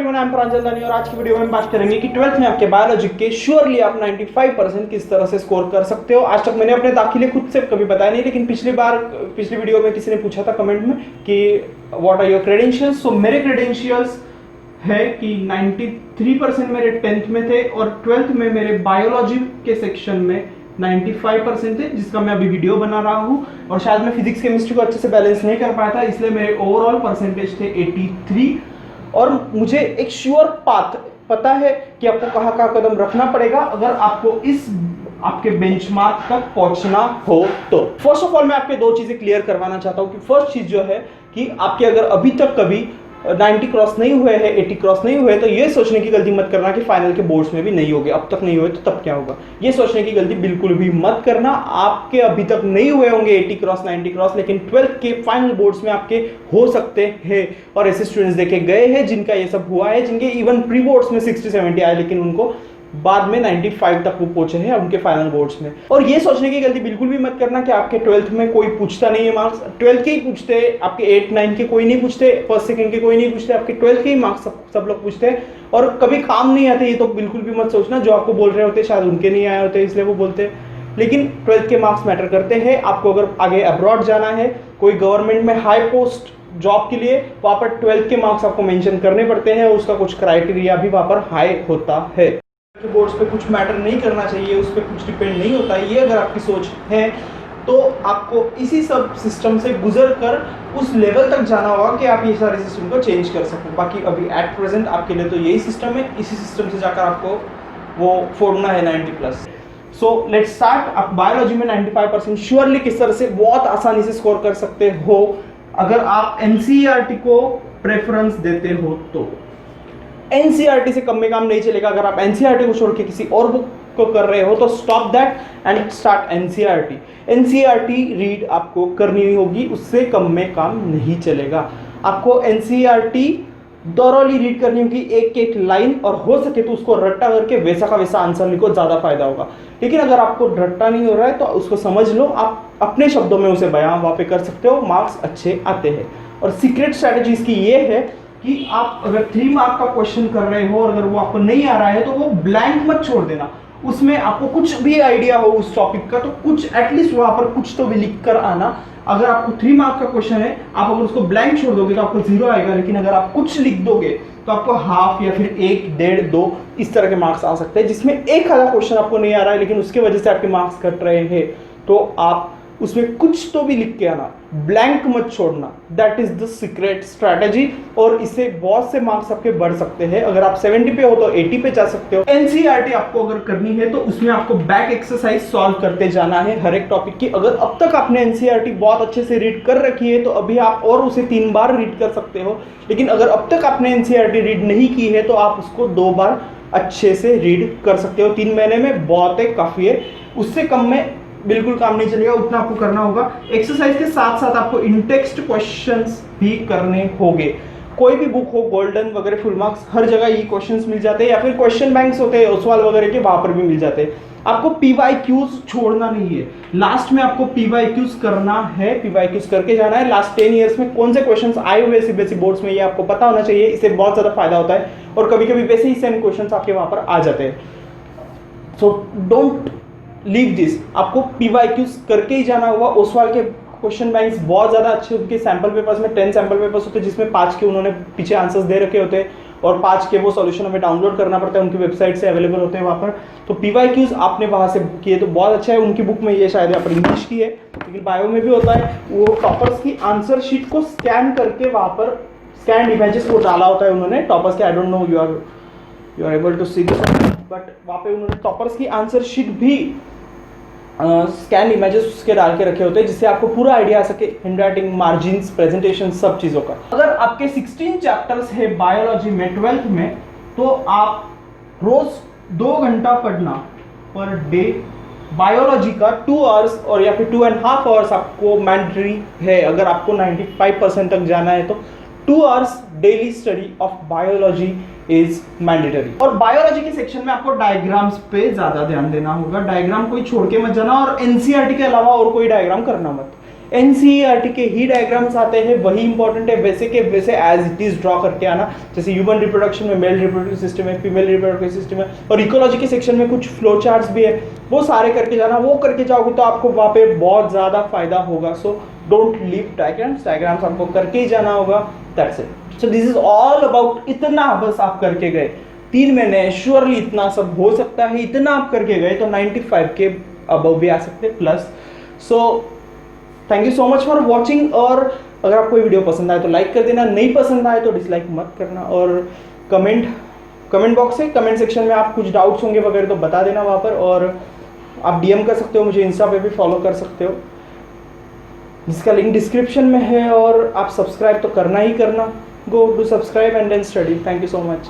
Everyone, I am प्रांजल दानी और आज की वीडियो में हम बात करेंगे कि 12th में आपके बायोलॉजी के श्योरली आप 95% किस तरह से स्कोर कर सकते हो। आज तक मैंने अपने दाखिले खुद से कभी बताया नहीं, लेकिन पिछली वीडियो में किसी ने पूछा था कमेंट में कि व्हाट आर योर क्रेडेंशियल्स। सो मेरे क्रेडेंशियल्स है कि 93% मेरे 10th में थे और 12th में मेरे बायोलॉजी के सेक्शन में 95% थे, जिसका मैं अभी वीडियो बना रहा हूँ। और शायद मैं फिजिक्स केमिस्ट्री को अच्छे से बैलेंस नहीं कर पाया था, इसलिए मेरे ओवरऑल परसेंटेज थे 83। और मुझे एक श्योर पाथ पता है कि आपको कहाँ कहाँ कदम रखना पड़ेगा अगर आपको इस आपके बेंचमार्क तक पहुंचना हो तो। फर्स्ट ऑफ ऑल मैं आपके दो चीजें क्लियर करवाना चाहता हूँ कि फर्स्ट चीज जो है कि आपके अगर अभी तक कभी 90 क्रॉस नहीं हुए हैं, 80 क्रॉस नहीं हुए, तो ये सोचने की गलती मत करना कि फाइनल के बोर्ड्स में भी नहीं होगे। अब तक नहीं हुए तो तब क्या होगा, ये सोचने की गलती बिल्कुल भी मत करना। आपके अभी तक नहीं हुए होंगे 80 क्रॉस 90 क्रॉस, लेकिन 12th के फाइनल बोर्ड्स में आपके हो सकते हैं। और ऐसे स्टूडेंट्स देखे गए हैं जिनका ये सब हुआ है, जिनके इवन प्री बोर्ड्स में 60-70 आए, लेकिन उनको बाद में 95 तक वो पहुंचे हैं उनके फाइनल बोर्ड्स में। और ये सोचने की गलती बिल्कुल भी मत करना कि आपके 12th में कोई पूछता नहीं है मार्क्स। 12th के ही पूछते, आपके 8-9 के कोई नहीं पूछते, फर्स्ट सेकंड के कोई नहीं पूछते, आपके 12th के ही मार्क्स सब लोग पूछते हैं। और कभी काम नहीं आते, ये तो बिल्कुल भी मत सोचना। जो आपको बोल रहे होते शायद उनके नहीं आए होते इसलिए वो बोलते हैं, लेकिन 12th के मार्क्स मैटर करते हैं। आपको अगर आगे अब्रॉड जाना है, कोई गवर्नमेंट में हाई पोस्ट जॉब के लिए, वहां पर 12th के मार्क्स आपको मेंशन करने पड़ते हैं। उसका कुछ क्राइटेरिया भी वहां पर हाई होता है। बोर्ड्स पे कुछ मैटर नहीं करना चाहिए, उस पर कुछ डिपेंड नहीं होता। ये अगर आपकी सोच है तो आपको इसी सब सिस्टम से गुजर कर उस लेवल तक जाना होगा कि आप ये सारे सिस्टम को चेंज कर सको। बाकी अभी एट प्रेजेंट आपके लिए तो यही सिस्टम है, इसी सिस्टम से जाकर आपको वो फोड़ना है 90+। So let's start. आप बायोलॉजी में 95% श्योरली किस तरह से बहुत आसानी से स्कोर कर सकते हो अगर आप एनसीईआरटी को प्रेफरेंस देते हो तो। एनसीईआरटी से कम में काम नहीं चलेगा। अगर आप एनसीईआरटी को छोड़ के किसी और बुक को कर रहे हो तो stop that and start NCERT. NCERT read आपको करनी होगी, उससे कम में काम नहीं चलेगा। आपको एनसीईआरटी थॉरोली रीड करनी होगी, एक एक लाइन, और हो सके तो उसको रट्टा करके वैसा का वैसा आंसर लिखो, ज्यादा फायदा होगा। लेकिन अगर आपको रट्टा नहीं हो रहा है तो उसको समझ लो, आप अपने शब्दों में उसे बयां वहां पे कर सकते हो, मार्क्स अच्छे आते हैं। और सीक्रेट स्ट्रैटेजी इसकी ये है कि आप अगर 3 मार्क का क्वेश्चन कर रहे हो और अगर वो आपको नहीं आ रहा है तो वो ब्लैंक मत छोड़ देना। उसमें आपको कुछ भी आइडिया हो उस टॉपिक का तो कुछ एटलीस्ट वहां पर कुछ तो भी लिख कर आना। अगर आपको 3 मार्क का क्वेश्चन है, आप अगर उसको ब्लैंक छोड़ दोगे तो आपको 0 आएगा, लेकिन अगर आप कुछ लिख दोगे तो आपको हाफ या फिर 1, 1.5, 2 इस तरह के मार्क्स आ सकते हैं, जिसमें एक आधा क्वेश्चन आपको नहीं आ रहा है लेकिन उसके वजह से आपके मार्क्स कट रहे हैं। तो आप उसमें कुछ तो भी लिख के आना, ब्लैंक मत छोड़ना। That is the secret strategy, और इससे बहुत से मार्क्स आपके बढ़ सकते हैं। अगर आप 70 पे हो तो 80 पे जा सकते हो। एनसीईआरटी आपको अगर करनी है तो उसमें आपको बैक एक्सरसाइज सॉल्व करते जाना है हर एक टॉपिक की। अगर अब तक आपने एनसीईआरटी बहुत अच्छे से रीड कर रखी है तो अभी आप और उसे 3 बार रीड कर सकते हो, लेकिन अगर अब तक आपने एनसीईआरटी रीड नहीं की है तो आप उसको 2 बार अच्छे से रीड कर सकते हो। 3 महीने में बहुत है, काफी है। उससे कम में बिल्कुल काम नहीं चलेगा, उतना आपको करना होगा। एक्सरसाइज के साथ साथ आपको इन टेक्स्ट क्वेश्चंस भी करने होंगे। कोई भी बुक हो, गोल्डन वगैरह, फुल मार्क्स, हर जगह ये क्वेश्चंस मिल जाते हैं, या फिर क्वेश्चन बैंक्स होते हैं ओसवाल वगैरह के, वहां पर भी मिल जाते हैं। आपको पीवाईक्यूज छोड़ना नहीं है, लास्ट में आपको पीवाईक्यूज करना है, पीवाईक्यूज करके जाना है। लास्ट 10 ईयर्स में कौन से क्वेश्चंस आए हुए सीबीएसई बोर्ड्स में ये आपको पता होना चाहिए, इससे बहुत ज्यादा फायदा होता है। और कभी कभी वैसे ही सेम क्वेश्चंस आपके वहां पर आ जाते हैं। सो डोंट लीव दिस, आपको पीवाईक्यूज करके ही जाना होगा। ओसवाल के क्वेश्चन बैंक्स बहुत ज्यादा अच्छे, उनके सैंपल पेपर्स में 10 सैंपल पेपर्स होते हैं, जिसमें 5 के उन्होंने पीछे आंसर्स दे रखे होते हैं और 5 के वो सॉल्यूशन हमें डाउनलोड करना पड़ता है, उनकी वेबसाइट से अवेलेबल होते हैं वहां पर। तो पीवाईक्यूज आपने वहां से किए तो बहुत अच्छा है। उनकी बुक में ये शायद यहाँ पर इंग्लिश की है, लेकिन बायो में भी होता है। वो टॉपर्स की आंसर शीट को स्कैन करके वहां पर स्कैन इमेजेस को डाला होता है उन्होंने टॉपर्स के। I don't know you are able to see this, but वहां पे उन्होंने टॉपर्स की आंसर शीट भी स्कैन इमेजेस उसके डाल के रखे होते हैं, जिससे आपको पूरा आइडिया आ सके हैंडराइटिंग, मार्जिन्स, प्रेजेंटेशन, सब चीजों का। अगर आपके 16 चैप्टर्स है बायोलॉजी में 12th में, तो आप रोज 2 घंटा पढ़ना पर डे। बायोलॉजी का 2 आवर्स और या फिर 2.5 आवर्स आपको मैंडेटरी है। अगर आपको 95% तक जाना है तो 2 hours daily study of biology is mandatory. और बायोलॉजी के सेक्शन में आपको डायग्राम्स पे ज्यादा ध्यान देना होगा। डायग्राम कोई छोड़ के मत जाना, और एनसीईआरटी के अलावा और कोई डायग्राम करना मत। NCERT के ही डायग्राम्स आते हैं वही इंपॉर्टेंट है, वैसे के वैसे एज इट इज ड्रॉ करके आना। जैसे ह्यूमन रिप्रोडक्शन में मेल रिप्रोडक्टिव सिस्टम है, फीमेल रिप्रोडक्टिव सिस्टम है, और इकोलॉजी के सेक्शन में कुछ फ्लो चार्ट्स भी है, वो सारे करके जाना। वो करके जाओगे तो आपको वहाँ पे बहुत ज़्यादा फायदा होगा। So don't leave diagrams, diagrams आपको करके ही जाना होगा। That's it. So this is all about, इतना बस आप करके गए 3 महीने, श्योरली इतना सब हो सकता है। इतना आप करके गए तो 95 के अबव भी आ सकते हैं plus. So thank you so much for watching. और अगर आपको ये वीडियो पसंद आए तो लाइक कर देना, नहीं पसंद आए तो डिसलाइक मत करना। और कमेंट बॉक्स है, कमेंट सेक्शन में आप कुछ डाउट्स होंगे वगैरह तो बता देना वहाँ पर। और आप DM कर सकते हो, मुझे इंस्टा पे भी फॉलो कर सकते हो, जिसका लिंक डिस्क्रिप्शन में है। और आप सब्सक्राइब तो करना ही करना। Go to subscribe and then study. Thank you so much.